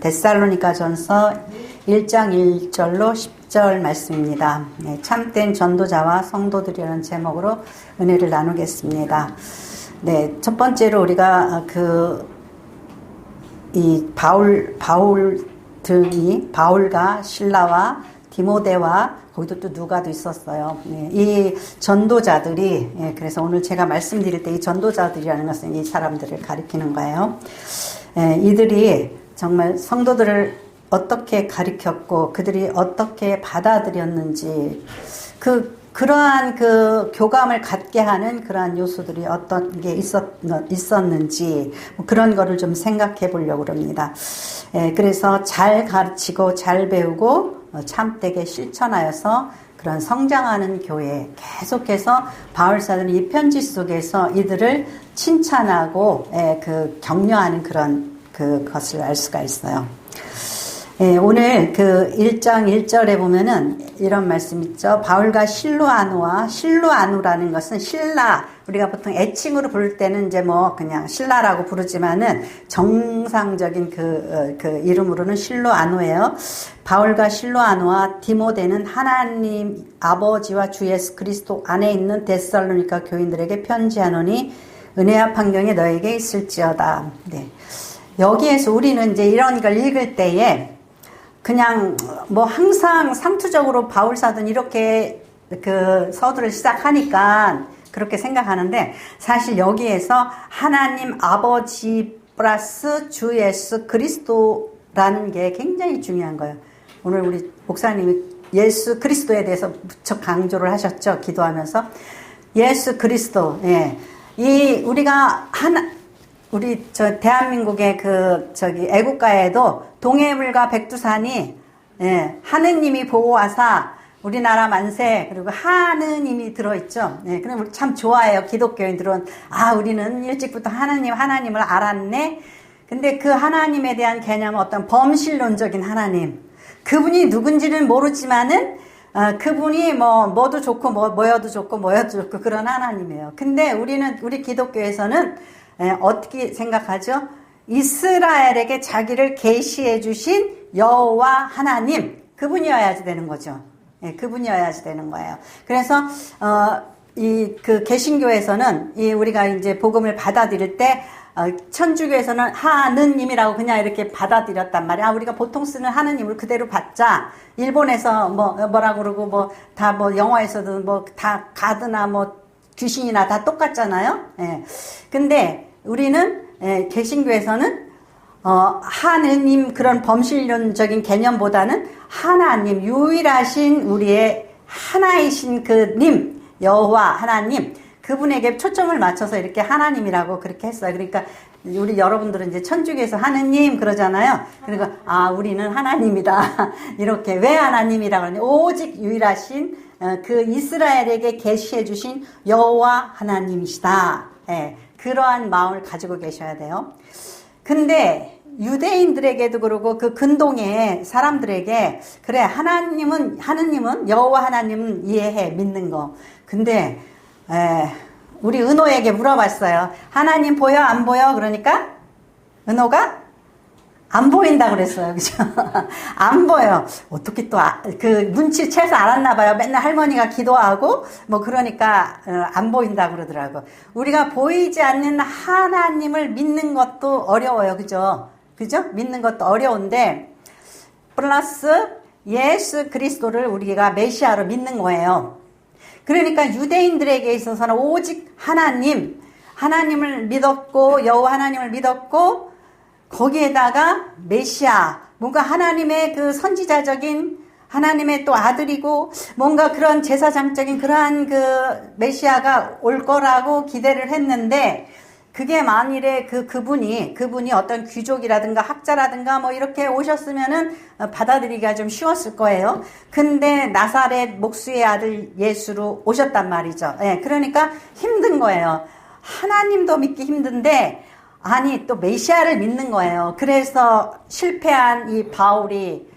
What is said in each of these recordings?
데살로니가전서 1장 1절로 10절 말씀입니다. 참된 전도자와 성도들이라는 제목으로 은혜를 나누겠습니다. 첫 번째로 우리가 바울과 실라와 디모데와 거기도 또 누가도 있었어요. 이 전도자들이, 그래서 오늘 제가 말씀드릴 때 이 전도자들이라는 것은 이 사람들을 가리키는 거예요. 이들이 정말 성도들을 어떻게 가르쳤고 그들이 어떻게 받아들였는지 그러한 교감을 갖게 하는 그러한 요소들이 어떤 게 있었는지 그런 거를 좀 생각해 보려고 합니다. 그래서 잘 가르치고 잘 배우고 참되게 실천하여서 그런 성장하는 교회 계속해서 바울사도는 이 편지 속에서 이들을 칭찬하고 격려하는 그런 그것을 알 수가 있어요. 오늘 1장 1절에 보면은 이런 말씀 있죠. 바울과 실루아누라는 것은 실라, 우리가 보통 애칭으로 부를 때는 이제 그냥 실라라고 부르지만은 정상적인 그 이름으로는 실루아누예요. 바울과 실루아누와 디모데는 하나님 아버지와 주 예수 그리스도 안에 있는 데살로니가 교인들에게 편지하노니 은혜와 판경이 너에게 있을지어다. 여기에서 우리는 이제 이런 걸 읽을 때에 그냥 항상 상투적으로 바울 사도는 이렇게 서두를 시작하니까 그렇게 생각하는데 사실 여기에서 하나님 아버지 플러스 주 예수 그리스도라는 게 굉장히 중요한 거예요. 오늘 우리 목사님이 예수 그리스도에 대해서 무척 강조를 하셨죠. 기도하면서 예수 그리스도. 우리가 우리 대한민국의 애국가에도 동해물과 백두산이 하느님이 보고 와사 우리나라 만세 그리고 하느님이 들어있죠. 그럼 우리 참 좋아해요. 기독교인들은 우리는 일찍부터 하나님을 알았네. 근데 그 하나님에 대한 개념은 어떤 범실론적인 하나님. 그분이 누군지는 모르지만은 그분이 뭐도 좋고 뭐여도 좋고 그런 하나님이에요. 근데 우리 기독교에서는 어떻게 생각하죠? 이스라엘에게 자기를 계시해 주신 여호와 하나님, 그분이어야지 되는 거죠. 그분이어야지 되는 거예요. 그래서 개신교에서는 우리가 이제 복음을 받아들일 때 천주교에서는 하느님이라고 그냥 이렇게 받아들였단 말이야. 우리가 보통 쓰는 하느님을 그대로 받자. 일본에서 뭐라고 그러고 다 영어에서도 다 가드나 귀신이나 다 똑같잖아요. 근데 우리는 개신교에서는 하느님 그런 범실론적인 개념보다는 하나님 유일하신 우리의 하나이신 그 님 여호와 하나님 그분에게 초점을 맞춰서 이렇게 하나님이라고 그렇게 했어요. 그러니까 우리 여러분들은 이제 천주교에서 하느님 그러잖아요. 그러니까 우리는 하나님이다. 이렇게 왜 하나님이라고 하냐? 오직 유일하신 그 이스라엘에게 계시해 주신 여호와 하나님이시다. 그러한 마음을 가지고 계셔야 돼요. 근데 유대인들에게도 그러고 그 근동의 사람들에게 그래 하느님은 여호와 하나님은 이해해 믿는 거. 근데 우리 은호에게 물어봤어요. 하나님 보여 안 보여? 그러니까 은호가 안 보인다 그랬어요. 그죠? 안 보여. 어떻게 또 눈치채서 알았나 봐요. 맨날 할머니가 기도하고 그러니까 안 보인다 그러더라고. 우리가 보이지 않는 하나님을 믿는 것도 어려워요. 그죠? 믿는 것도 어려운데 플러스 예수 그리스도를 우리가 메시아로 믿는 거예요. 그러니까 유대인들에게 있어서는 오직 하나님을 믿었고 여호와 하나님을 믿었고 거기에다가 메시아, 뭔가 하나님의 그 선지자적인 하나님의 또 아들이고 뭔가 그런 제사장적인 그러한 그 메시아가 올 거라고 기대를 했는데 그게 만일에 그분이 어떤 귀족이라든가 학자라든가 이렇게 오셨으면은 받아들이기가 좀 쉬웠을 거예요. 근데 나사렛 목수의 아들 예수로 오셨단 말이죠. 그러니까 힘든 거예요. 하나님도 믿기 힘든데 또 메시아를 믿는 거예요. 그래서 실패한 이 바울이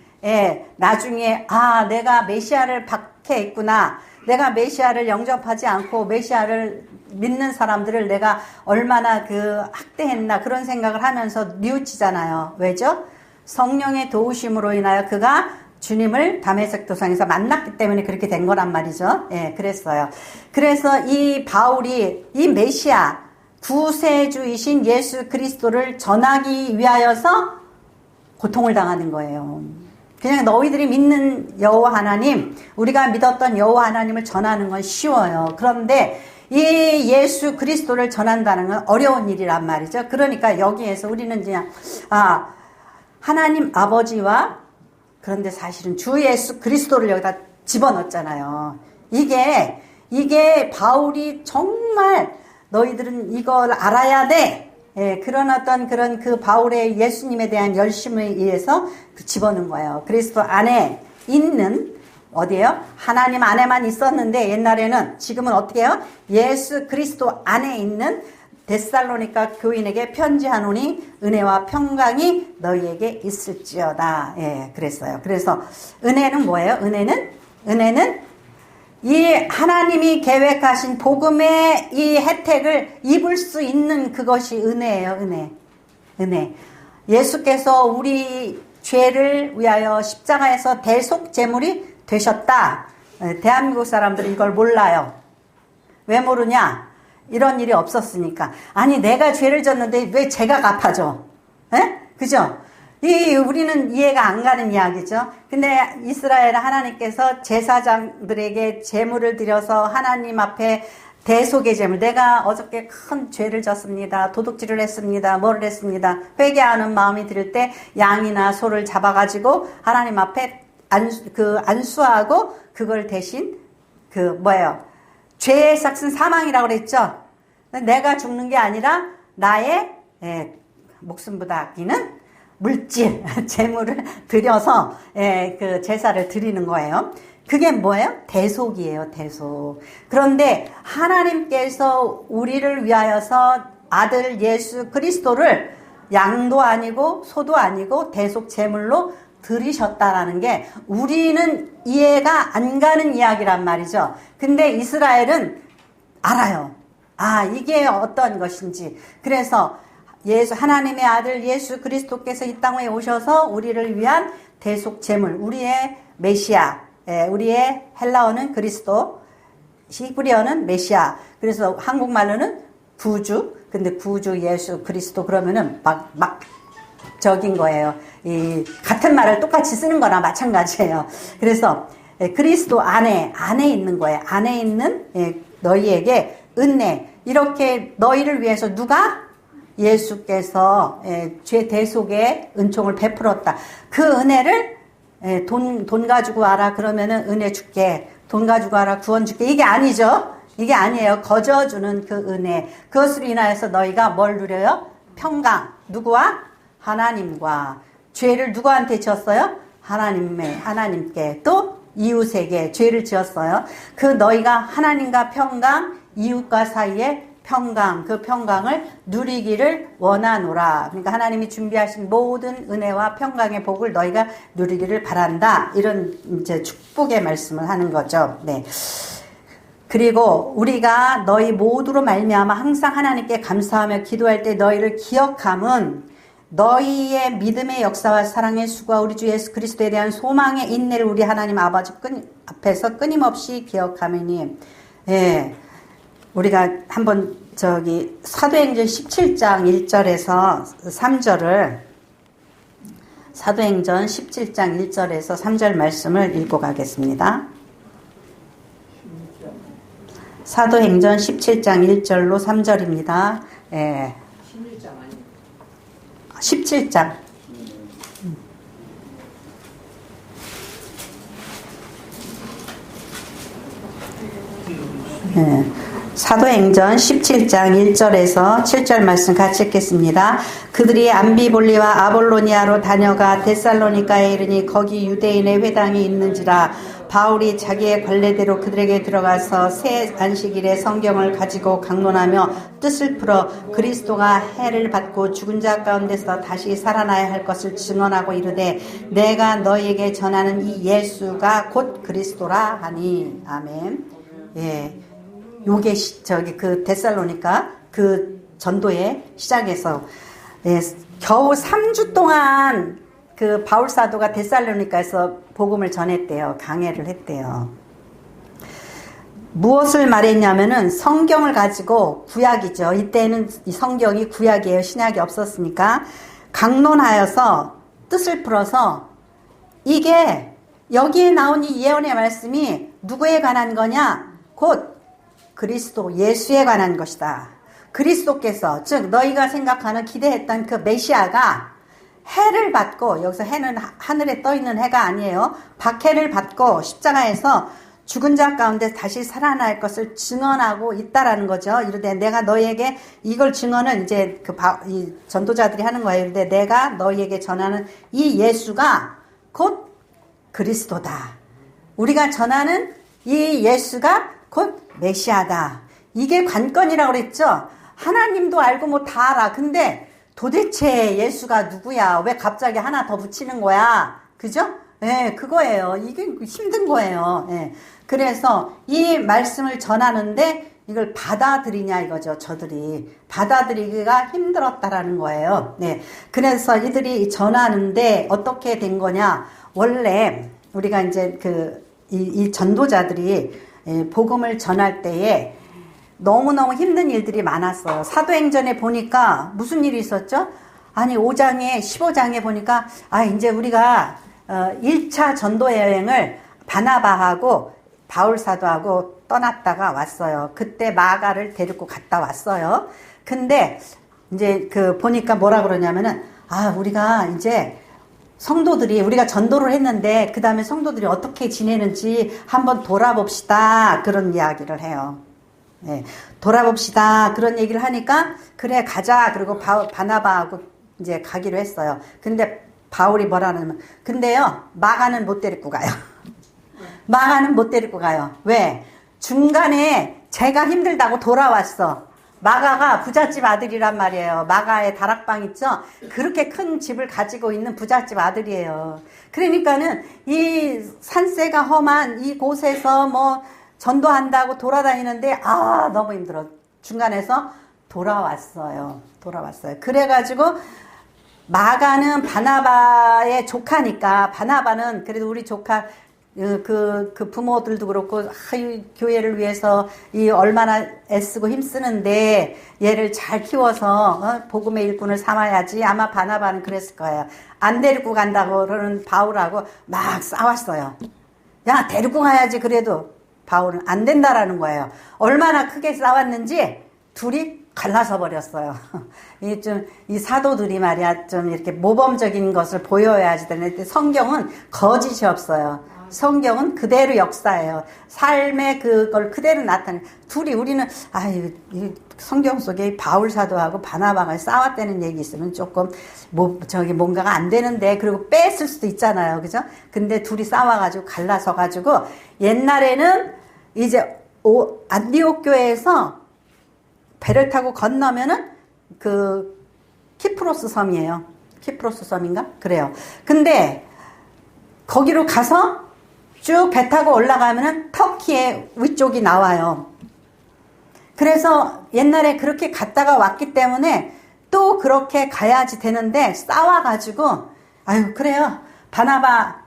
나중에 내가 메시아를 박해했구나. 내가 메시아를 영접하지 않고 메시아를 믿는 사람들을 내가 얼마나 학대했나 그런 생각을 하면서 뉘우치잖아요. 왜죠? 성령의 도우심으로 인하여 그가 주님을 다메섹 도상에서 만났기 때문에 그렇게 된 거란 말이죠. 예, 그랬어요. 그래서 이 바울이 이 메시아, 구세주이신 예수 그리스도를 전하기 위하여서 고통을 당하는 거예요. 그냥 너희들이 믿는 여호와 하나님, 우리가 믿었던 여호와 하나님을 전하는 건 쉬워요. 그런데 이 예수 그리스도를 전한다는 건 어려운 일이란 말이죠. 그러니까 여기에서 우리는 그냥 하나님 아버지와 그런데 사실은 주 예수 그리스도를 여기다 집어넣었잖아요. 이게 바울이 정말 너희들은 이걸 알아야 돼. 예, 그런 어떤 그런 그 바울의 예수님에 대한 열심에 의해서 집어넣은 거예요. 그리스도 안에 있는 어디에요? 하나님 안에만 있었는데 옛날에는, 지금은 어떻게 해요? 예수 그리스도 안에 있는 데살로니가 교인에게 편지하노니 은혜와 평강이 너희에게 있을지어다. 예, 그랬어요. 그래서 은혜는 뭐예요? 은혜는 이 하나님이 계획하신 복음의 이 혜택을 입을 수 있는 그것이 은혜예요. 은혜. 예수께서 우리 죄를 위하여 십자가에서 대속 제물이 되셨다. 대한민국 사람들은 이걸 몰라요. 왜 모르냐? 이런 일이 없었으니까. 아니, 내가 죄를 졌는데 왜 제가 갚아줘? 에? 그죠? 우리는 이해가 안 가는 이야기죠. 근데 이스라엘 하나님께서 제사장들에게 제물을 드려서 하나님 앞에 대속의 제물, 내가 어저께 큰 죄를 졌습니다. 도둑질을 했습니다. 뭐를 했습니다. 회개하는 마음이 들 때 양이나 소를 잡아가지고 하나님 앞에 안수하고 그걸 대신 죄의 삭은 사망이라고 그랬죠. 내가 죽는 게 아니라 나의 목숨보다 아끼는 물질, 재물을 드려서 그 제사를 드리는 거예요. 그게 뭐예요? 대속이에요. 대속. 그런데 하나님께서 우리를 위하여서 아들 예수 그리스도를 양도 아니고 소도 아니고 대속 제물로 드리셨다라는 게 우리는 이해가 안 가는 이야기란 말이죠. 근데 이스라엘은 알아요. 이게 어떤 것인지. 그래서 하나님의 아들 예수 그리스도께서 이 땅에 오셔서 우리를 위한 대속 제물, 우리의 메시아, 우리의 헬라어는 그리스도, 히브리어는 메시아. 그래서 한국말로는 구주. 근데 구주 예수 그리스도 그러면은 막 적인 거예요. 같은 말을 똑같이 쓰는 거나 마찬가지예요. 그래서 그리스도 안에 있는 거예요. 안에 있는 너희에게 은혜. 이렇게 너희를 위해서 누가? 예수께서 죄 대속의 은총을 베풀었다. 그 은혜를 돈 가지고 와라 그러면은 은혜 줄게. 돈 가지고 와라 구원 줄게. 이게 아니죠. 이게 아니에요. 거저주는 그 은혜. 그것으로 인하여서 너희가 뭘 누려요? 평강. 누구와? 하나님과. 죄를 누구한테 지었어요? 하나님께. 또 이웃에게 죄를 지었어요. 그 너희가 하나님과 평강, 이웃과 사이에 평강, 그 평강을 누리기를 원하노라. 그러니까 하나님이 준비하신 모든 은혜와 평강의 복을 너희가 누리기를 바란다. 이런 이제 축복의 말씀을 하는 거죠. 네. 그리고 우리가 너희 모두로 말미암아 항상 하나님께 감사하며 기도할 때 너희를 기억함은 너희의 믿음의 역사와 사랑의 수고와 우리 주 예수 그리스도에 대한 소망의 인내를 우리 하나님 아버지 앞에서 끊임없이 기억하매니. 예. 우리가 한번 사도행전 17장 1절에서 3절을 사도행전 17장 1절에서 3절 말씀을 읽고 가겠습니다. 사도행전 17장 1절로 3절입니다. 예. 17장. 예. 사도행전 17장 1절에서 7절 말씀 같이 읽겠습니다. 그들이 암비볼리와 아볼로니아로 다녀가 데살로니가에 이르니 거기 유대인의 회당이 있는지라. 바울이 자기의 관례대로 그들에게 들어가서 새 안식일에 성경을 가지고 강론하며 뜻을 풀어 그리스도가 해를 받고 죽은 자 가운데서 다시 살아나야 할 것을 증언하고 이르되 내가 너희에게 전하는 이 예수가 곧 그리스도라 하니. 아멘. 예. 요게 그 데살로니가 그 전도의 시작에서 겨우 3주 동안 그 바울 사도가 데살로니가에서 복음을 전했대요. 강해를 했대요. 무엇을 말했냐면은 성경을 가지고, 구약이죠. 이때는 이 성경이 구약이에요. 신약이 없었으니까. 강론하여서 뜻을 풀어서 이게 여기에 나온 이 예언의 말씀이 누구에 관한 거냐? 곧 그리스도 예수에 관한 것이다. 그리스도께서, 즉 너희가 생각하는 기대했던 그 메시아가 해를 받고, 여기서 해는 하늘에 떠 있는 해가 아니에요. 박해를 받고 십자가에서 죽은 자 가운데 다시 살아날 것을 증언하고 있다라는 거죠. 이르되 내가 너희에게 이걸 증언을 이제 이 전도자들이 하는 거예요. 이르되 내가 너희에게 전하는 이 예수가 곧 그리스도다. 우리가 전하는 이 예수가 곧 메시아다. 이게 관건이라고 그랬죠. 하나님도 알고 뭐 다 알아. 근데 도대체 예수가 누구야? 왜 갑자기 하나 더 붙이는 거야? 그죠? 예, 그거예요. 이게 힘든 거예요. 예. 그래서 이 말씀을 전하는데 이걸 받아들이냐 이거죠. 저들이 받아들이기가 힘들었다라는 거예요. 네. 그래서 이들이 전하는데 어떻게 된 거냐? 원래 우리가 이제 이 전도자들이 복음을 전할 때에 너무너무 힘든 일들이 많았어요. 사도행전에 보니까 무슨 일이 있었죠? 아니 5장에 15장에 보니까 이제 우리가 1차 전도 여행을 바나바하고 바울 사도하고 떠났다가 왔어요. 그때 마가를 데리고 갔다 왔어요. 근데 이제 보니까 뭐라 그러냐면은 우리가 이제 성도들이 우리가 전도를 했는데 그 다음에 성도들이 어떻게 지내는지 한번 돌아봅시다. 그런 이야기를 해요. 네, 돌아봅시다. 그런 얘기를 하니까 그래 가자. 그리고 바나바하고 이제 가기로 했어요. 근데 바울이 뭐라냐면 근데요 마가는 못 데리고 가요. 마가는 못 데리고 가요. 왜? 중간에 제가 힘들다고 돌아왔어. 마가가 부잣집 아들이란 말이에요. 마가의 다락방 있죠? 그렇게 큰 집을 가지고 있는 부잣집 아들이에요. 그러니까는 이 산세가 험한 이 곳에서 뭐 전도한다고 돌아다니는데 너무 힘들어. 중간에서 돌아왔어요. 그래가지고 마가는 바나바의 조카니까 바나바는 그래도 우리 조카 그 부모들도 그렇고 교회를 위해서 이 얼마나 애쓰고 힘쓰는데 얘를 잘 키워서 복음의 일꾼을 삼아야지. 아마 바나바는 그랬을 거예요. 안 데리고 간다고 그러는 바울하고 막 싸웠어요. 야 데리고 가야지. 그래도 바울은 안 된다라는 거예요. 얼마나 크게 싸웠는지 둘이 갈라서 버렸어요. 이 사도들이 말이야 좀 이렇게 모범적인 것을 보여야지 되는데 성경은 거짓이 없어요. 성경은 그대로 역사예요. 삶의 그걸 그대로 나타내. 우리는 성경 속에 바울 사도하고 바나바가 싸웠다는 얘기 있으면 조금 뭔가가 안 되는데 그리고 뺐을 수도 있잖아요, 그죠? 근데 둘이 싸워가지고 갈라서가지고 옛날에는 이제 안디옥 교회에서 배를 타고 건너면은 키프로스 섬이에요. 키프로스 섬인가? 그래요. 근데 거기로 가서 쭉 배 타고 올라가면은 터키의 위쪽이 나와요. 그래서 옛날에 그렇게 갔다가 왔기 때문에 또 그렇게 가야지 되는데 싸워가지고 그래요. 바나바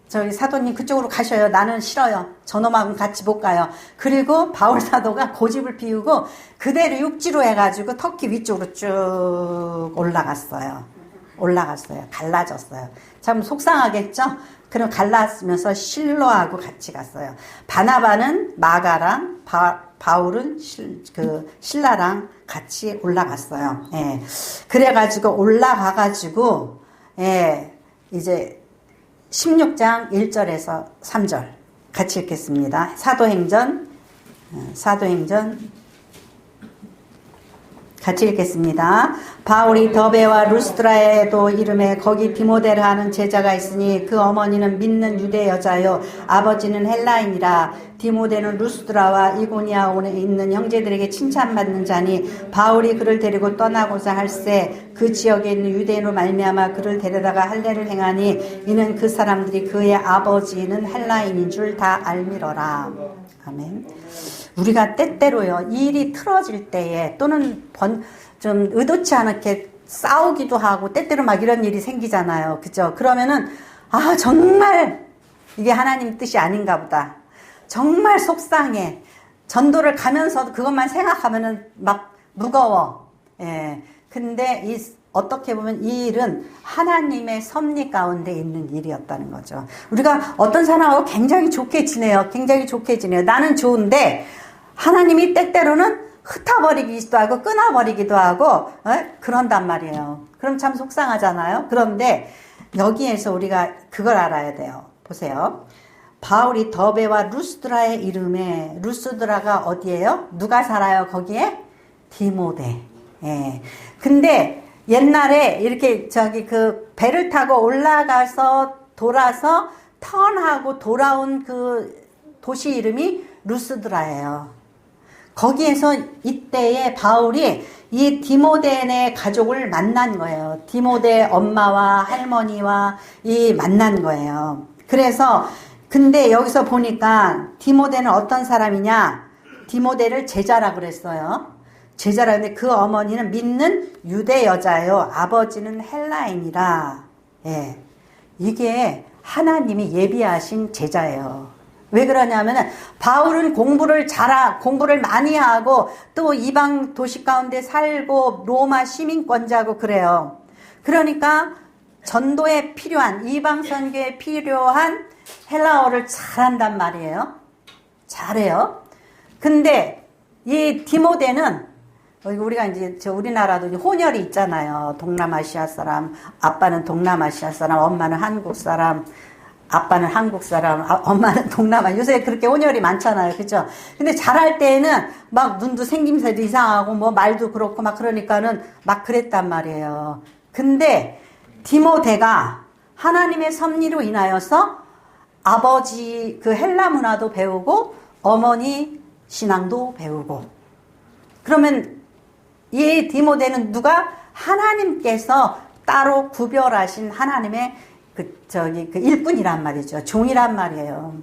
저희 사도님 그쪽으로 가셔요. 나는 싫어요. 저놈하고는 같이 못 가요. 그리고 바울 사도가 고집을 피우고 그대로 육지로 해가지고 터키 위쪽으로 쭉 올라갔어요. 갈라졌어요. 참 속상하겠죠? 그럼 갈라지면서 실로하고 같이 갔어요. 바나바는 마가랑 바울은 실라랑 같이 올라갔어요. 예. 그래가지고 올라가가지고 이제 16장 1절에서 3절 같이 읽겠습니다. 사도행전 같이 읽겠습니다. 바울이 더베와 루스드라에도 이름에 거기 디모데라 하는 제자가 있으니 그 어머니는 믿는 유대 여자요 아버지는 헬라인이라. 디모데는 루스드라와 이고니아온에 있는 형제들에게 칭찬받는 자니 바울이 그를 데리고 떠나고자 할새 그 지역에 있는 유대인으로 말미암아 그를 데려다가 할례를 행하니 이는 그 사람들이 그의 아버지는 헬라인인 줄 다 알미러라. 아멘. 우리가 때때로요 일이 틀어질 때에 또는 좀 의도치 않게 싸우기도 하고 때때로 막 이런 일이 생기잖아요. 그죠? 그러면은 아 정말 이게 하나님 뜻이 아닌가 보다. 정말 속상해. 전도를 가면서도 그것만 생각하면은 막 무거워. 예. 근데 어떻게 보면 이 일은 하나님의 섭리 가운데 있는 일이었다는 거죠. 우리가 어떤 사람하고 굉장히 좋게 지내요. 굉장히 좋게 지내요. 나는 좋은데 하나님이 때때로는 흩어버리기도 하고 끊어버리기도 하고 그런단 말이에요. 그럼 참 속상하잖아요. 그런데 여기에서 우리가 그걸 알아야 돼요. 보세요. 바울이 더베와 루스드라의 이름에, 루스드라가 어디예요? 누가 살아요 거기에? 디모데. 예. 근데 옛날에 이렇게 그 배를 타고 올라가서 돌아서 턴하고 돌아온 그 도시 이름이 루스드라예요. 거기에서 이때에 바울이 이 디모데네 가족을 만난 거예요. 디모데 엄마와 할머니와 만난 거예요. 그래서 근데 여기서 보니까 디모데는 어떤 사람이냐? 디모데를 제자라 그랬어요. 제자라는데 그 어머니는 믿는 유대 여자예요. 아버지는 헬라인이라. 예. 이게 하나님이 예비하신 제자예요. 왜 그러냐면은 바울은 공부를 많이 하고 또 이방 도시 가운데 살고 로마 시민권자고 그래요. 그러니까 전도에 필요한 이방 선교에 필요한 헬라어를 잘한단 말이에요. 잘해요. 근데 이 디모데는 우리가 이제 우리나라도 혼혈이 있잖아요. 동남아시아 사람, 아빠는 동남아시아 사람, 엄마는 한국 사람, 아빠는 한국 사람, 엄마는 동남아. 요새 그렇게 혼혈이 많잖아요. 그죠? 근데 잘할 때에는 막 눈도 생김새도 이상하고 뭐 말도 그렇고 막 그러니까는 막 그랬단 말이에요. 근데 디모데가 하나님의 섭리로 인하여서 아버지 그 헬라 문화도 배우고 어머니 신앙도 배우고 그러면 이 디모데는 누가? 하나님께서 따로 구별하신 하나님의 그 일꾼이란 말이죠. 종이란 말이에요.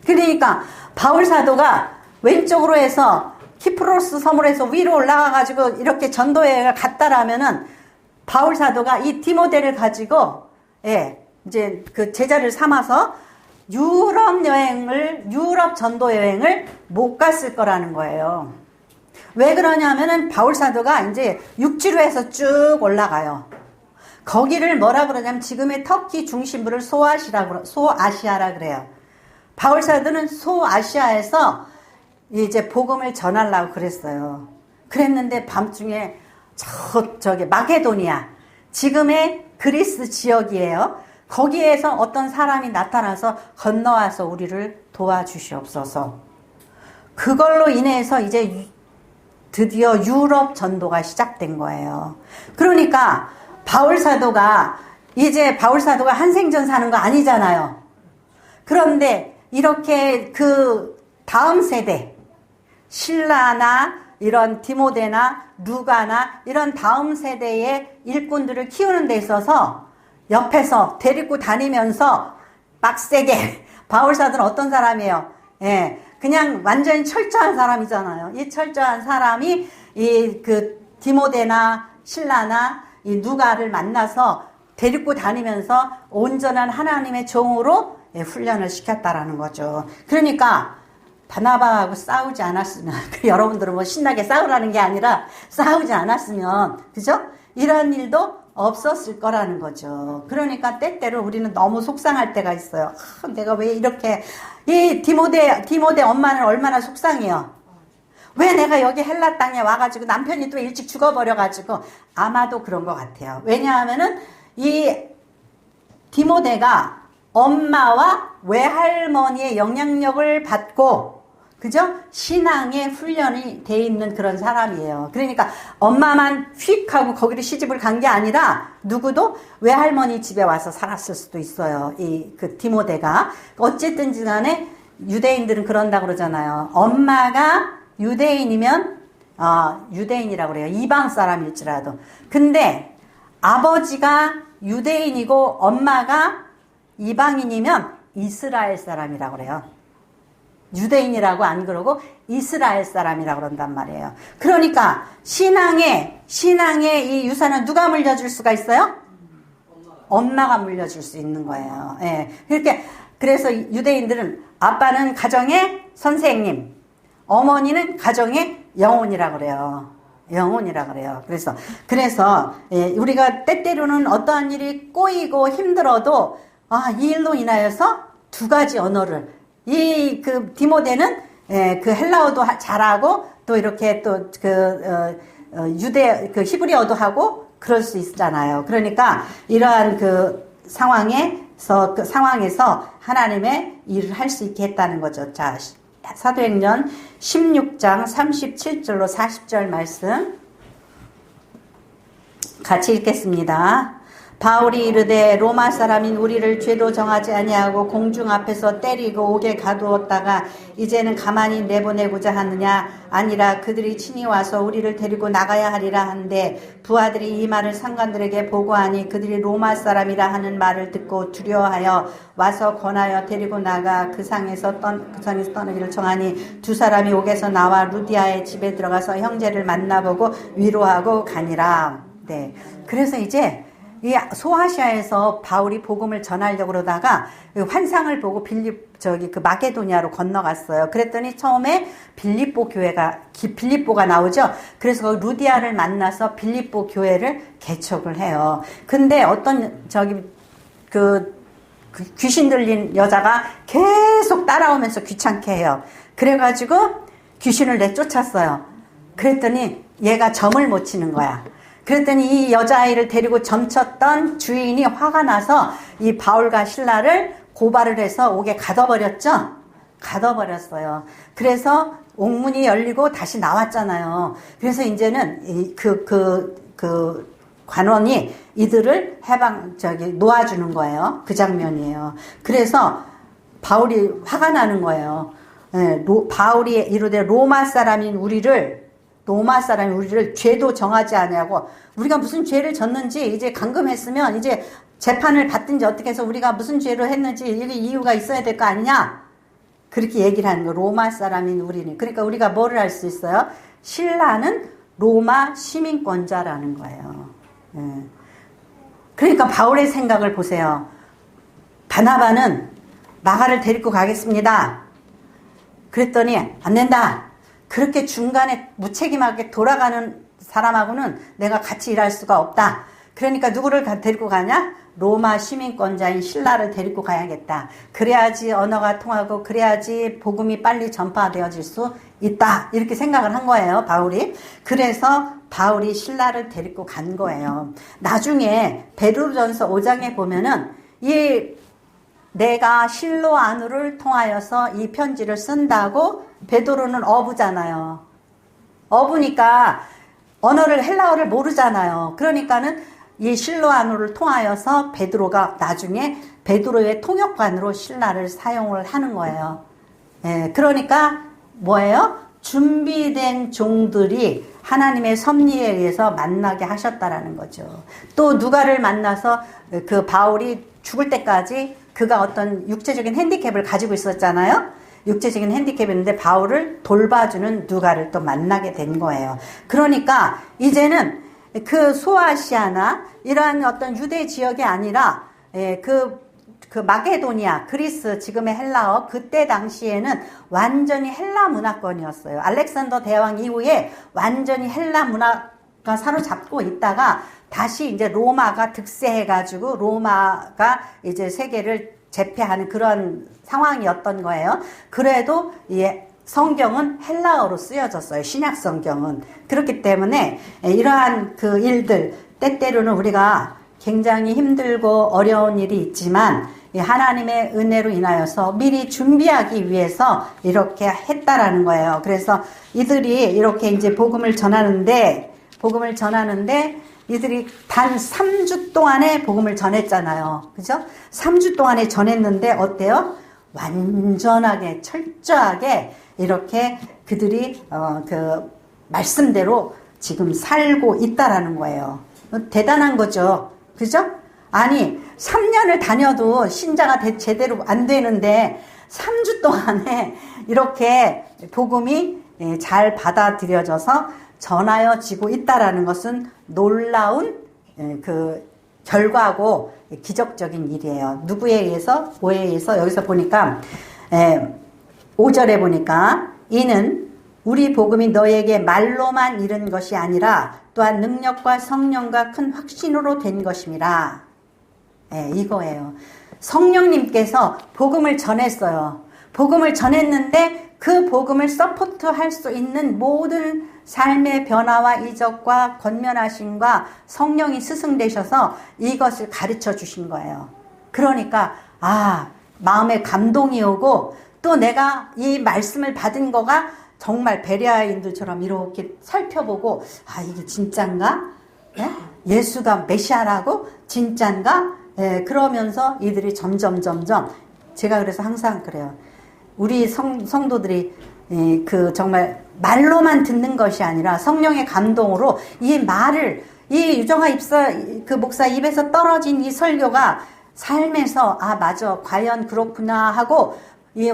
그러니까 바울 사도가 왼쪽으로 해서 키프로스 섬으로 해서 위로 올라가가지고 이렇게 전도여행을 갔다라면은 바울 사도가 이 디모데를 가지고 이제 그 제자를 삼아서 유럽 전도 여행을 못 갔을 거라는 거예요. 왜 그러냐면은 바울 사도가 이제 육지로 해서 쭉 올라가요. 거기를 뭐라 그러냐면 지금의 터키 중심부를 소아시아라 그래요. 바울 사도는 소아시아에서 이제 복음을 전하려고 그랬어요. 그랬는데 밤중에 저기 마게도니아, 지금의 그리스 지역이에요. 거기에서 어떤 사람이 나타나서 건너와서 우리를 도와주시옵소서. 그걸로 인해서 이제 드디어 유럽 전도가 시작된 거예요. 그러니까 바울 사도가 한생전 사는 거 아니잖아요. 그런데 이렇게 그 다음 세대 실라나 이런 디모데나 루가나 이런 다음 세대의 일꾼들을 키우는 데 있어서 옆에서 데리고 다니면서 빡세게 바울 사도는 어떤 사람이에요? 그냥 완전히 철저한 사람이잖아요. 이 철저한 사람이 그 디모데나 실라나 이 누가를 만나서 데리고 다니면서 온전한 하나님의 종으로 훈련을 시켰다라는 거죠. 그러니까 바나바하고 싸우지 않았으면 여러분들은 뭐 신나게 싸우라는 게 아니라 싸우지 않았으면 그죠? 이런 일도 없었을 거라는 거죠. 그러니까 때때로 우리는 너무 속상할 때가 있어요. 내가 왜 이렇게 이 디모데 엄마는 얼마나 속상해요. 왜 내가 여기 헬라 땅에 와가지고 남편이 또 일찍 죽어버려가지고 아마도 그런 것 같아요. 왜냐하면은 이 디모데가 엄마와 외할머니의 영향력을 받고 그죠? 신앙의 훈련이 돼 있는 그런 사람이에요. 그러니까 엄마만 휙 하고 거기를 시집을 간 게 아니라 누구도 외할머니 집에 와서 살았을 수도 있어요. 그 디모데가. 어쨌든지 간에 유대인들은 그런다고 그러잖아요. 엄마가 유대인이면 유대인이라고 그래요. 이방 사람일지라도. 근데 아버지가 유대인이고 엄마가 이방인이면 이스라엘 사람이라고 그래요. 유대인이라고 안 그러고 이스라엘 사람이라고 그런단 말이에요. 그러니까 신앙의 이 유산은 누가 물려줄 수가 있어요? 엄마가 물려줄 수 있는 거예요. 예. 그래서 유대인들은 아빠는 가정의 선생님, 어머니는 가정의 영혼이라 그래요. 영혼이라 그래요. 그래서 예, 우리가 때때로는 어떠한 일이 꼬이고 힘들어도 이 일로 인하여서 두 가지 언어를 그 디모데는 예, 그 헬라어도 잘하고 또 이렇게 또 유대 히브리어도 하고 그럴 수 있잖아요. 그러니까 이러한 그 상황에서 하나님의 일을 할 수 있게 했다는 거죠. 자, 사도행전 16장 37절로 40절 말씀 같이 읽겠습니다. 바울이 이르되 로마 사람인 우리를 죄도 정하지 아니하고 공중 앞에서 때리고 옥에 가두었다가 이제는 가만히 내보내고자 하느냐? 아니라 그들이 친히 와서 우리를 데리고 나가야 하리라 한데 부하들이 이 말을 상관들에게 보고하니 그들이 로마 사람이라 하는 말을 듣고 두려워하여 와서 권하여 데리고 나가 그 상에서 떠나기를 청하니 두 사람이 옥에서 나와 루디아의 집에 들어가서 형제를 만나보고 위로하고 가니라. 네. 그래서 이제 이 소아시아에서 바울이 복음을 전하려고 그러다가 환상을 보고 그 마게도니아로 건너갔어요. 그랬더니 처음에 빌립보가 나오죠. 그래서 루디아를 만나서 빌립보 교회를 개척을 해요. 근데 어떤 그 귀신 들린 여자가 계속 따라오면서 귀찮게 해요. 그래가지고 귀신을 내쫓았어요. 그랬더니 얘가 점을 못 치는 거야. 그랬더니 이 여자아이를 데리고 점쳤던 주인이 화가 나서 이 바울과 신라를 고발을 해서 옥에 가둬버렸죠? 가둬버렸어요. 그래서 옥문이 열리고 다시 나왔잖아요. 그래서 이제는 그 관원이 이들을 놓아주는 거예요. 그 장면이에요. 그래서 바울이 화가 나는 거예요. 바울이 이르되 로마 사람인 우리를 죄도 정하지 아니하고 우리가 무슨 죄를 졌는지 이제 감금했으면 이제 재판을 받든지 어떻게 해서 우리가 무슨 죄를 했는지 이게 이유가 있어야 될 거 아니냐? 그렇게 얘기를 하는 거. 로마 사람인 우리는. 그러니까 우리가 뭐를 할 수 있어요? 신라는 로마 시민권자라는 거예요. 그러니까 바울의 생각을 보세요. 바나바는 마가를 데리고 가겠습니다. 그랬더니 안 된다. 그렇게 중간에 무책임하게 돌아가는 사람하고는 내가 같이 일할 수가 없다. 그러니까 누구를 데리고 가냐? 로마 시민권자인 신라를 데리고 가야겠다. 그래야지 언어가 통하고 그래야지 복음이 빨리 전파되어질 수 있다. 이렇게 생각을 한 거예요, 바울이. 그래서 바울이 신라를 데리고 간 거예요. 나중에 베드로전서 5장에 보면은 내가 실로아누를 통하여서 이 편지를 쓴다고. 베드로는 어부잖아요. 어부니까 헬라어를 모르잖아요. 그러니까는 이 실로아누를 통하여서 베드로가 나중에 베드로의 통역관으로 신라를 사용을 하는 거예요. 예, 그러니까 뭐예요? 준비된 종들이 하나님의 섭리에 의해서 만나게 하셨다라는 거죠. 또 누가를 만나서 그 바울이 죽을 때까지 그가 어떤 육체적인 핸디캡을 가지고 있었잖아요. 육체적인 핸디캡이었는데 바울을 돌봐주는 누가를 또 만나게 된 거예요. 그러니까 이제는 그 소아시아나 이러한 어떤 유대 지역이 아니라 그 마게도니아, 그리스, 지금의 헬라어, 그때 당시에는 완전히 헬라 문화권이었어요. 알렉산더 대왕 이후에 완전히 헬라 문화가 사로잡고 있다가 다시 이제 로마가 득세해가지고 로마가 이제 세계를 제패하는 그런 상황이었던 거예요. 그래도 성경은 헬라어로 쓰여졌어요. 신약 성경은. 그렇기 때문에 이러한 그 일들, 때때로는 우리가 굉장히 힘들고 어려운 일이 있지만 하나님의 은혜로 인하여서 미리 준비하기 위해서 이렇게 했다라는 거예요. 그래서 이들이 이렇게 이제 복음을 전하는데 이들이 단 3주 동안에 복음을 전했잖아요. 그죠? 3주 동안에 전했는데 어때요? 완전하게 철저하게 이렇게 그들이 그 말씀대로 지금 살고 있다라는 거예요. 대단한 거죠. 그죠? 아니 3년을 다녀도 신자가 제대로 안 되는데 3주 동안에 이렇게 복음이 잘 받아들여져서 전하여지고 있다라는 것은 놀라운 그 결과고 기적적인 일이에요. 누구에 의해서? 뭐에 의해서? 여기서 보니까 5절에 보니까 이는 우리 복음이 너에게 말로만 이른 것이 아니라 또한 능력과 성령과 큰 확신으로 된 것임이라. 이거예요. 성령님께서 복음을 전했어요. 복음을 전했는데 그 복음을 서포트할 수 있는 모든 삶의 변화와 이적과 권면하심과 성령이 스승되셔서 이것을 가르쳐 주신 거예요. 그러니까 마음에 감동이 오고 또 내가 이 말씀을 받은 거가 정말 베레아인들처럼 이렇게 살펴보고 이게 진짠가? 예수가 메시아라고? 진짠가? 그러면서 이들이 점점 제가 그래서 항상 그래요. 우리 성도들이 그 정말 말로만 듣는 것이 아니라 성령의 감동으로 이 말을 이 유정아 그 목사 입에서 떨어진 이 설교가 삶에서 맞아 과연 그렇구나 하고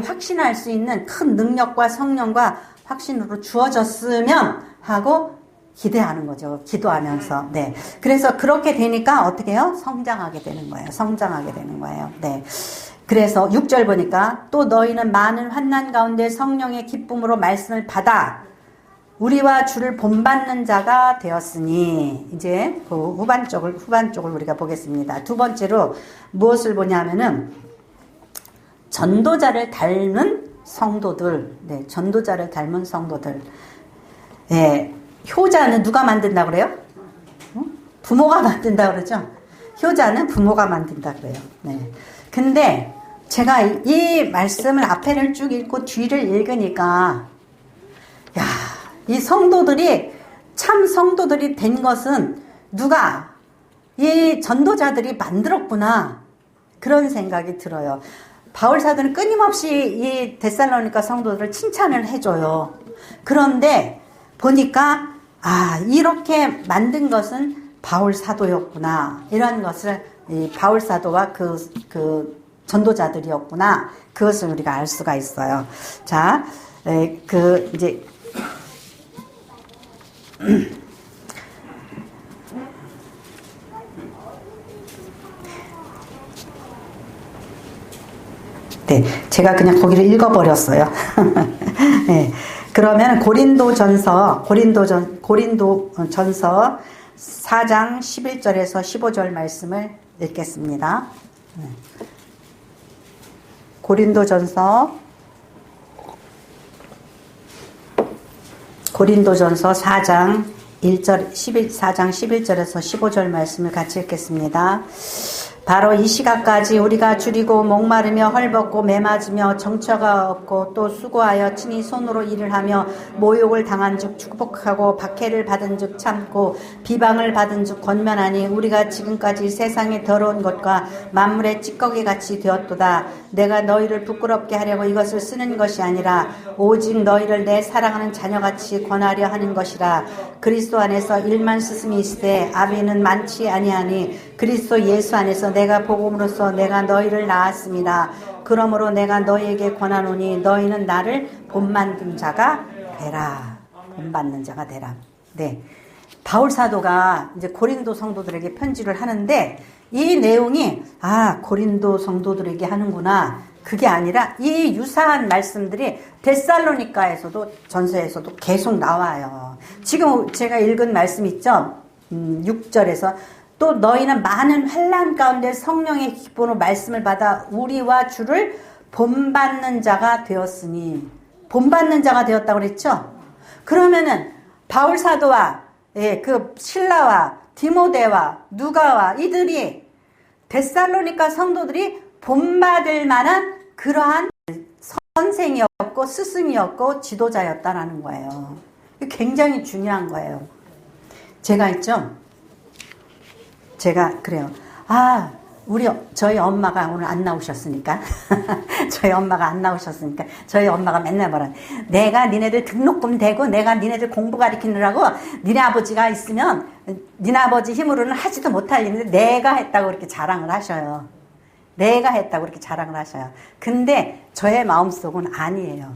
확신할 수 있는 큰 능력과 성령과 확신으로 주어졌으면 하고 기대하는 거죠. 기도하면서. 네. 그래서 그렇게 되니까 어떻게 해요? 성장하게 되는 거예요. 성장하게 되는 거예요. 네. 그래서 6절 보니까 또 너희는 많은 환난 가운데 성령의 기쁨으로 말씀을 받아 우리와 주를 본받는 자가 되었으니 이제 그 후반 쪽을 우리가 보겠습니다. 두 번째로 무엇을 보냐면은 전도자를 닮은 성도들. 네, 전도자를 닮은 성도들. 효자는 누가 만든다 그래요? 부모가 만든다 그러죠? 효자는 부모가 만든다 그래요. 네. 근데 제가 이 말씀을 앞에를 쭉 읽고 뒤를 읽으니까 이 성도들이 참 성도들이 된 것은 누가? 이 전도자들이 만들었구나. 그런 생각이 들어요. 바울 사도는 끊임없이 이 데살로니가 성도들을 칭찬을 해줘요. 그런데 보니까 이렇게 만든 것은 바울 사도였구나. 이런 것을 이 바울 사도와 그 전도자들이었구나. 그것을 우리가 알 수가 있어요. 자, 이제 네, 제가 그냥 거기를 읽어버렸어요. 네, 그러면 고린도전서 4장 11절에서 15절 말씀을 읽겠습니다. 고린도전서 4장 11절에서 15절 말씀을 같이 읽겠습니다. 바로 이 시각까지 우리가 줄이고 목마르며 헐벗고 매맞으며 정처가 없고 또 수고하여 친히 손으로 일을 하며 모욕을 당한 즉 축복하고 박해를 받은 즉 참고 비방을 받은 즉 권면하니 우리가 지금까지 세상의 더러운 것과 만물의 찌꺼기 같이 되었도다. 내가 너희를 부끄럽게 하려고 이것을 쓰는 것이 아니라 오직 너희를 내 사랑하는 자녀같이 권하려 하는 것이라. 그리스도 안에서 일만 스승이 있으되 아비는 많지 아니하니 그리스도 예수 안에서 내가 복음으로써 내가 너희를 낳았습니다. 그러므로 내가 너희에게 권하노니 너희는 나를 본받는 자가 되라. 본받는 자가 되라. 네, 바울 사도가 이제 고린도 성도들에게 편지를 하는데 이 내용이 고린도 성도들에게 하는구나. 그게 아니라 이 유사한 말씀들이 데살로니가에서도 전서에서도 계속 나와요. 지금 제가 읽은 말씀 있죠? 6절에서 또 너희는 많은 환난 가운데 성령의 기쁨으로 말씀을 받아 우리와 주를 본받는 자가 되었으니 본받는 자가 되었다고 그랬죠? 그러면은 바울 사도와 그 실라와 디모데와 누가와 이들이 데살로니가 성도들이 본받을 만한 그러한 선생이었고 스승이었고 지도자였다라는 거예요. 굉장히 중요한 거예요. 제가 있죠? 제가 그래요. 저희 엄마가 오늘 안 나오셨으니까 저희 엄마가 맨날 뭐라 내가 니네들 등록금 대고 내가 니네들 공부 가르치느라고 니네 아버지가 있으면 니네 아버지 힘으로는 하지도 못할 일인데 내가 했다고 이렇게 자랑을 하셔요. 내가 했다고 이렇게 자랑을 하셔요. 근데 저의 마음속은 아니에요.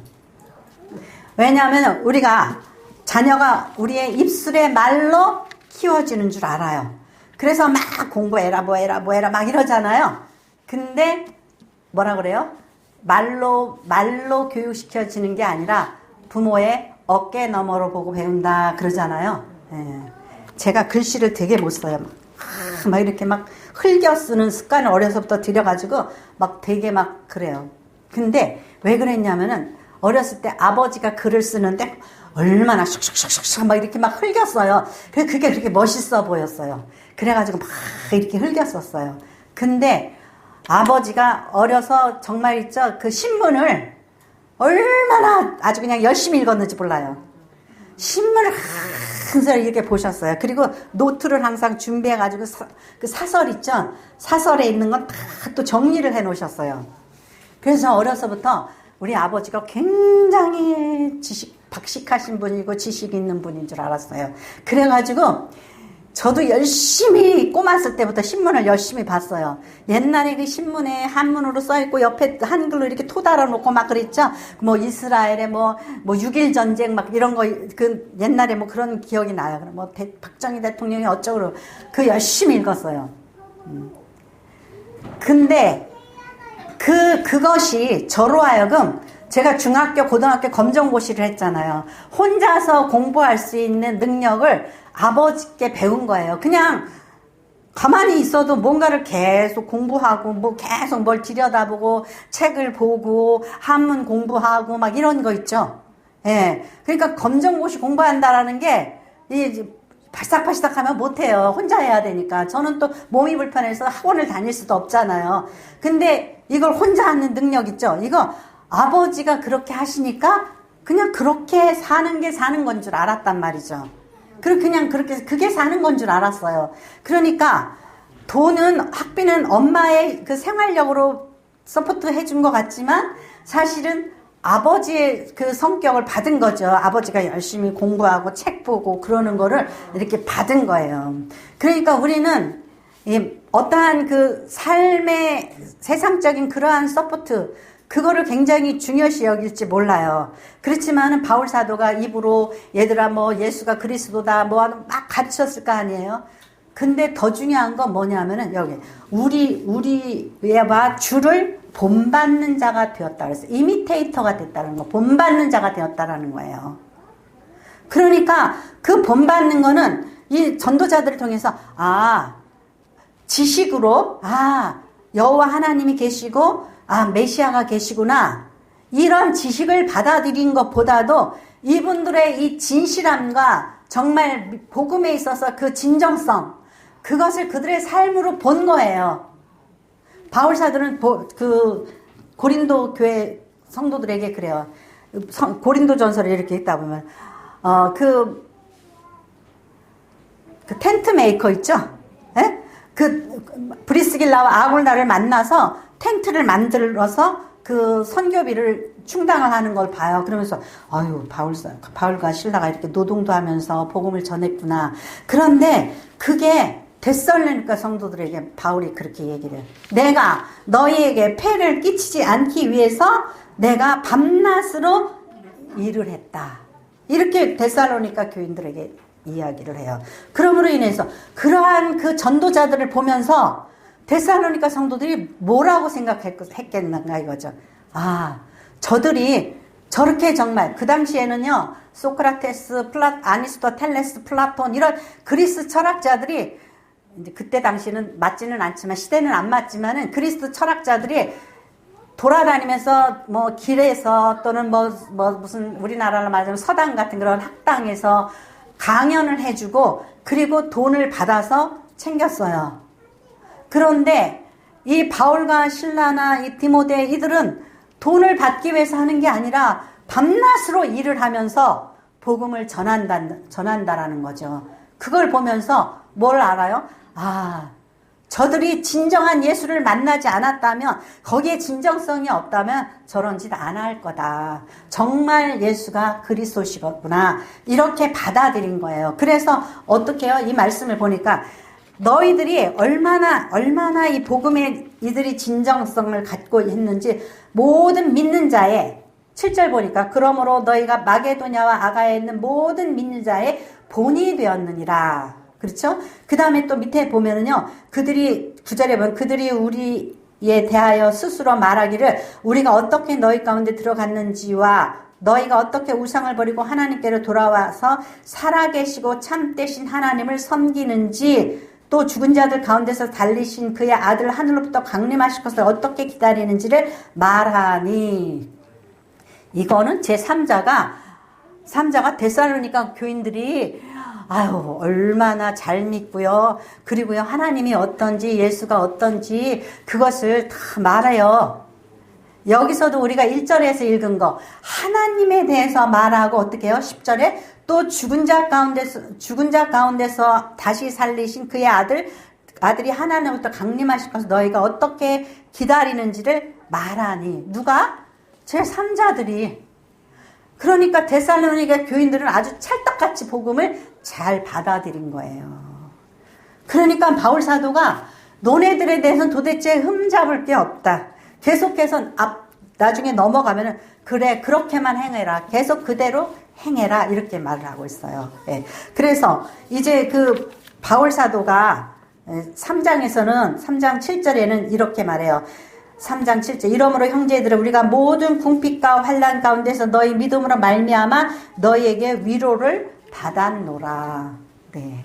왜냐하면 우리가 자녀가 우리의 입술의 말로 키워지는 줄 알아요. 그래서 막 공부해라 뭐해라 막 이러잖아요. 근데 뭐라 그래요? 말로 교육시켜지는 게 아니라 부모의 어깨 너머로 보고 배운다 그러잖아요. 예. 제가 글씨를 되게 못 써요. 막 이렇게 막 흘겨 쓰는 습관을 어려서부터 들여가지고 막 되게 막 그래요. 근데 왜 그랬냐면은 어렸을 때 아버지가 글을 쓰는데 얼마나 슉슉슉슉 막 이렇게 막 흘겼어요. 그게 그렇게 멋있어 보였어요. 그래가지고 막 이렇게 흘겼었어요. 근데 아버지가 어려서 정말 있죠. 그 신문을 얼마나 아주 그냥 열심히 읽었는지 몰라요. 신문을 항상 이렇게 보셨어요. 그리고 노트를 항상 준비해가지고 그 사설 있죠. 사설에 있는 건 다 또 정리를 해놓으셨어요. 그래서 어려서부터 우리 아버지가 굉장히 박식하신 분이고 지식 있는 분인 줄 알았어요. 그래가지고 저도 열심히 꼬마였을 때부터 신문을 열심히 봤어요. 옛날에 그 신문에 한문으로 써있고 옆에 한글로 이렇게 토 달아놓고 막 그랬죠. 뭐 이스라엘의 뭐 6.1 전쟁 막 이런 거 그 옛날에 뭐 그런 기억이 나요. 뭐 박정희 대통령이 어쩌고 그 열심히 읽었어요. 근데 그것이 저로 하여금 제가 중학교, 고등학교 검정고시를 했잖아요. 혼자서 공부할 수 있는 능력을 아버지께 배운 거예요. 그냥 가만히 있어도 뭔가를 계속 공부하고 뭐 계속 뭘 들여다보고 책을 보고 한문 공부하고 막 이런 거 있죠. 예. 그러니까 검정고시 공부한다라는 게 바싹바싹 하면 못해요. 혼자 해야 되니까. 저는 또 몸이 불편해서 학원을 다닐 수도 없잖아요. 근데 이걸 혼자 하는 능력 있죠. 이거 아버지가 그렇게 하시니까 그냥 그렇게 사는 게 사는 건 줄 알았단 말이죠. 그냥 그렇게 그게 사는 건 줄 알았어요. 그러니까 돈은 학비는 엄마의 그 생활력으로 서포트 해준 것 같지만 사실은 아버지의 그 성격을 받은 거죠. 아버지가 열심히 공부하고 책 보고 그러는 거를 이렇게 받은 거예요. 그러니까 우리는 어떠한 그 삶의 세상적인 그러한 서포트 그거를 굉장히 중요시 여길지 몰라요. 그렇지만은 바울 사도가 입으로 얘들아 뭐 예수가 그리스도다 뭐 막 가르쳤을 거 아니에요. 근데 더 중요한 건 뭐냐면은 여기 우리와 주를 본받는 자가 되었다 그랬어요. 이미테이터가 됐다는 거, 본받는 자가 되었다라는 거예요. 그러니까 그 본받는 거는 이 전도자들을 통해서 지식으로 여호와 하나님이 계시고 메시아가 계시구나 이런 지식을 받아들인 것보다도 이분들의 이 진실함과 정말 복음에 있어서 그 진정성 그것을 그들의 삶으로 본 거예요. 바울 사도는 그 고린도 교회 성도들에게 그래요. 고린도 전서를 이렇게 읽다 보면 그 텐트 메이커 있죠? 예? 그 브리스길라와 아굴라를 만나서 텐트를 만들어서 그 선교비를 충당을 하는 걸 봐요. 그러면서 바울과 실라가 이렇게 노동도 하면서 복음을 전했구나. 그런데 그게 데살로니가 성도들에게 바울이 그렇게 얘기를 해요. 내가 너희에게 폐를 끼치지 않기 위해서 내가 밤낮으로 일을 했다. 이렇게 데살로니가 교인들에게 이야기를 해요. 그러므로 인해서 그러한 그 전도자들을 보면서 데살로니가 성도들이 뭐라고 생각했겠는가 이거죠. 저들이 저렇게 정말 그 당시에는요 소크라테스, 아리스토텔레스, 플라톤 이런 그리스 철학자들이 이제 그때 당시는 맞지는 않지만 시대는 안 맞지만은 그리스 철학자들이 돌아다니면서 뭐 길에서 또는 무슨 우리나라로 말하자면 서당 같은 그런 학당에서 강연을 해주고 그리고 돈을 받아서 챙겼어요. 그런데 이 바울과 실라나 이 디모데 이들은 돈을 받기 위해서 하는 게 아니라 밤낮으로 일을 하면서 복음을 전한다라는 거죠. 그걸 보면서 뭘 알아요? 저들이 진정한 예수를 만나지 않았다면 거기에 진정성이 없다면 저런 짓 안 할 거다. 정말 예수가 그리스도시구나. 이렇게 받아들인 거예요. 그래서 어떻게 해요? 이 말씀을 보니까 너희들이 얼마나 이 복음에 이들이 진정성을 갖고 있는지 모든 믿는 자의 7절 보니까 그러므로 너희가 마게도냐와 아가야에 있는 모든 믿는 자의 본이 되었느니라. 그렇죠? 그 다음에 또 밑에 보면은요, 9절에 보면 그들이 우리에 대하여 스스로 말하기를 우리가 어떻게 너희 가운데 들어갔는지와 너희가 어떻게 우상을 버리고 하나님께로 돌아와서 살아계시고 참되신 하나님을 섬기는지 또 죽은 자들 가운데서 달리신 그의 아들 하늘로부터 강림하실 것을 어떻게 기다리는지를 말하니. 이거는 제3자가 데살로니가 교인들이 아유 얼마나 잘 믿고요. 그리고요 하나님이 어떤지 예수가 어떤지 그것을 다 말해요. 여기서도 우리가 1절에서 읽은 거 하나님에 대해서 말하고 어떻게 해요? 10절에 또 죽은 자 가운데서 다시 살리신 그의 아들이 하나님부터 강림하실 것을 너희가 어떻게 기다리는지를 말하니. 누가? 제3자들이. 그러니까 데살로니가 교인들은 아주 찰떡같이 복음을 잘 받아들인 거예요. 그러니까 바울 사도가 너네들에 대해서는 도대체 흠잡을 게 없다. 계속해서 나중에 넘어가면은 그래 그렇게만 행해라. 계속 그대로 행해라. 이렇게 말을 하고 있어요. 예. 그래서 이제 그 바울 사도가 3장 7절에는 이렇게 말해요. 3장 7절 이러므로 형제들아 우리가 모든 궁핍과 환난 가운데서 너희 믿음으로 말미암아 너희에게 위로를 받았노라. 네.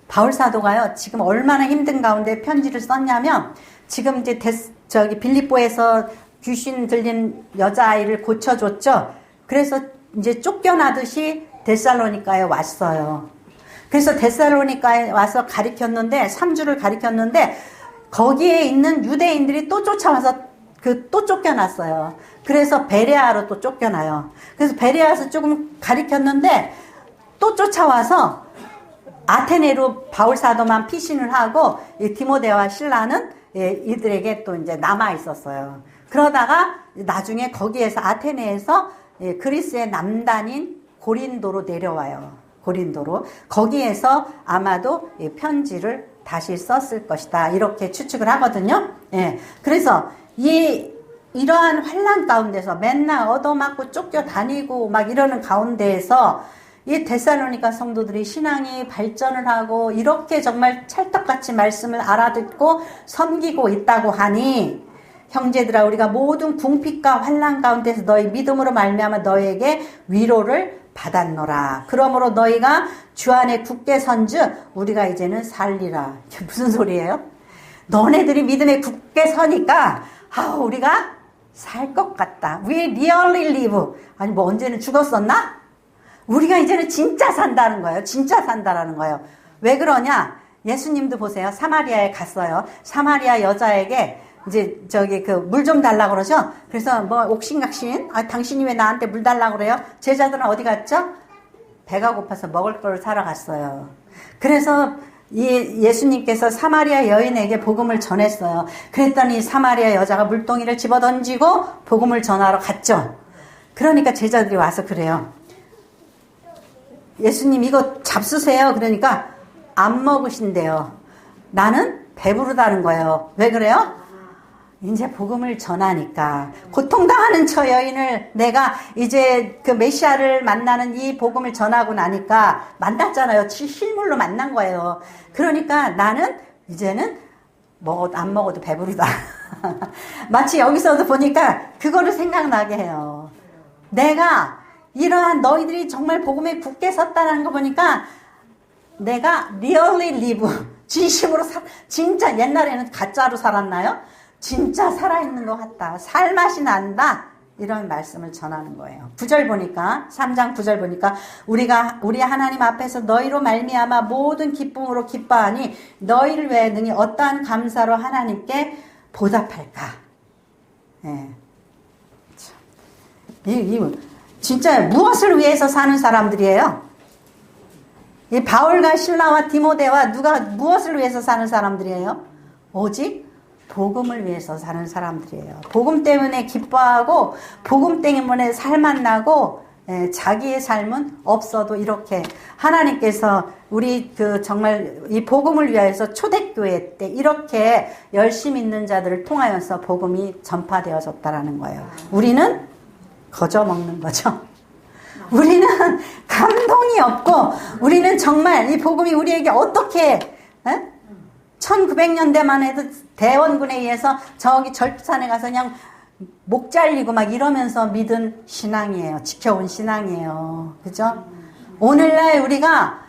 바울 사도가요 지금 얼마나 힘든 가운데 편지를 썼냐면 지금 이제 빌립보에서 귀신 들린 여자아이를 고쳐줬죠. 그래서 이제 쫓겨나듯이 데살로니가에 왔어요. 그래서 데살로니가에 와서 가르쳤는데 3주를 가르쳤는데 거기에 있는 유대인들이 또 쫓아와서 또 쫓겨났어요. 그래서 베레아로 또 쫓겨나요. 그래서 베레아에서 조금 가르쳤는데 또 쫓아와서 아테네로 바울 사도만 피신을 하고 디모데와 실라는 이들에게 또 이제 남아 있었어요. 그러다가 나중에 거기에서 아테네에서 그리스의 남단인 고린도로 내려와요. 고린도로. 거기에서 아마도 편지를 다시 썼을 것이다. 이렇게 추측을 하거든요. 예. 그래서 이러한 환난 가운데서 맨날 얻어맞고 쫓겨다니고 막 이러는 가운데에서 이 데살로니가 성도들이 신앙이 발전을 하고 이렇게 정말 찰떡같이 말씀을 알아듣고 섬기고 있다고 하니 형제들아 우리가 모든 궁핍과 환난 가운데서 너희 믿음으로 말미암아 너희에게 위로를 받았노라. 그러므로 너희가 주 안에 굳게 선즉 우리가 이제는 살리라. 이게 무슨 소리예요? 너네들이 믿음에 굳게 서니까 우리가 살 것 같다. We really live. 아니 뭐 언제는 죽었었나? 우리가 이제는 진짜 산다는 거예요. 진짜 산다라는 거예요. 왜 그러냐? 예수님도 보세요. 사마리아에 갔어요. 사마리아 여자에게 이제 물 좀 달라고 그러죠. 그래서 뭐 옥신각신 당신이 왜 나한테 물 달라고 그래요? 제자들은 어디 갔죠? 배가 고파서 먹을 걸 사러 갔어요. 그래서 예수님께서 사마리아 여인에게 복음을 전했어요. 그랬더니 사마리아 여자가 물동이를 집어던지고 복음을 전하러 갔죠. 그러니까 제자들이 와서 그래요. 예수님 이거 잡수세요. 그러니까 안 먹으신대요. 나는 배부르다는 거예요. 왜 그래요? 이제 복음을 전하니까 고통당하는 저 여인을 내가 이제 그 메시아를 만나는 이 복음을 전하고 나니까 만났잖아요. 실물로 만난 거예요. 그러니까 나는 이제는 안 먹어도 배부르다. 마치 여기서도 보니까 그거를 생각나게 해요. 내가 이러한 너희들이 정말 복음에 굳게 섰다는 거 보니까 내가 really live 진심으로 진짜 옛날에는 가짜로 살았나요? 진짜 살아있는 것 같다. 살맛이 난다. 이런 말씀을 전하는 거예요. 9절 보니까 3장 9절 보니까 우리 하나님 앞에서 너희로 말미암아 모든 기쁨으로 기뻐하니 너희를 위해 능히 어떠한 감사로 하나님께 보답할까. 예. 진짜 무엇을 위해서 사는 사람들이에요? 이 바울과 실라와 디모데와 누가 무엇을 위해서 사는 사람들이에요? 오직 복음을 위해서 사는 사람들이에요. 복음 때문에 기뻐하고 복음 때문에 살맛나고 자기의 삶은 없어도 이렇게 하나님께서 우리 정말 이 복음을 위하여서 초대교회 때 이렇게 열심히 있는 자들을 통하여서 복음이 전파되어졌다라는 거예요. 우리는 거저 먹는 거죠. 우리는 감동이 없고 우리는 정말 이 복음이 우리에게 어떻게 1900년대만 해도 대원군에 의해서 저기 절산에 가서 그냥 목 잘리고 막 이러면서 믿은 신앙이에요. 지켜온 신앙이에요. 그죠? 오늘날 우리가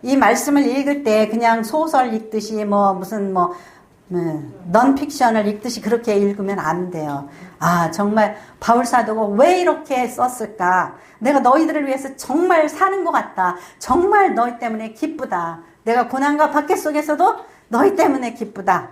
이 말씀을 읽을 때 그냥 소설 읽듯이 무슨 넌픽션을 읽듯이 그렇게 읽으면 안 돼요. 아, 정말 바울 사도가 왜 이렇게 썼을까? 내가 너희들을 위해서 정말 사는 것 같다. 정말 너희 때문에 기쁘다. 내가 고난과 박해 속에서도 너희 때문에 기쁘다.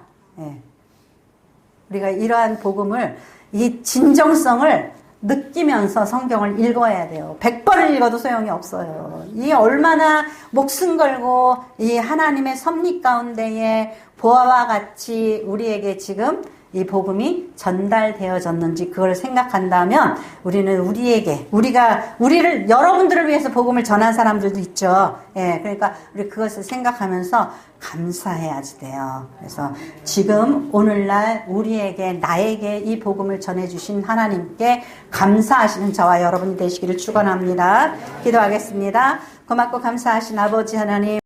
우리가 이러한 복음을, 이 진정성을 느끼면서 성경을 읽어야 돼요. 100번을 읽어도 소용이 없어요. 이 얼마나 목숨 걸고 이 하나님의 섭리 가운데에 보아와 같이 우리에게 지금 이 복음이 전달되어졌는지 그걸 생각한다면 우리는 우리를 여러분들을 위해서 복음을 전한 사람들도 있죠. 그러니까 우리 그것을 생각하면서 감사해야지 돼요. 그래서 지금 오늘날 나에게 이 복음을 전해주신 하나님께 감사하시는 저와 여러분이 되시기를 축원합니다. 기도하겠습니다. 고맙고 감사하신 아버지 하나님.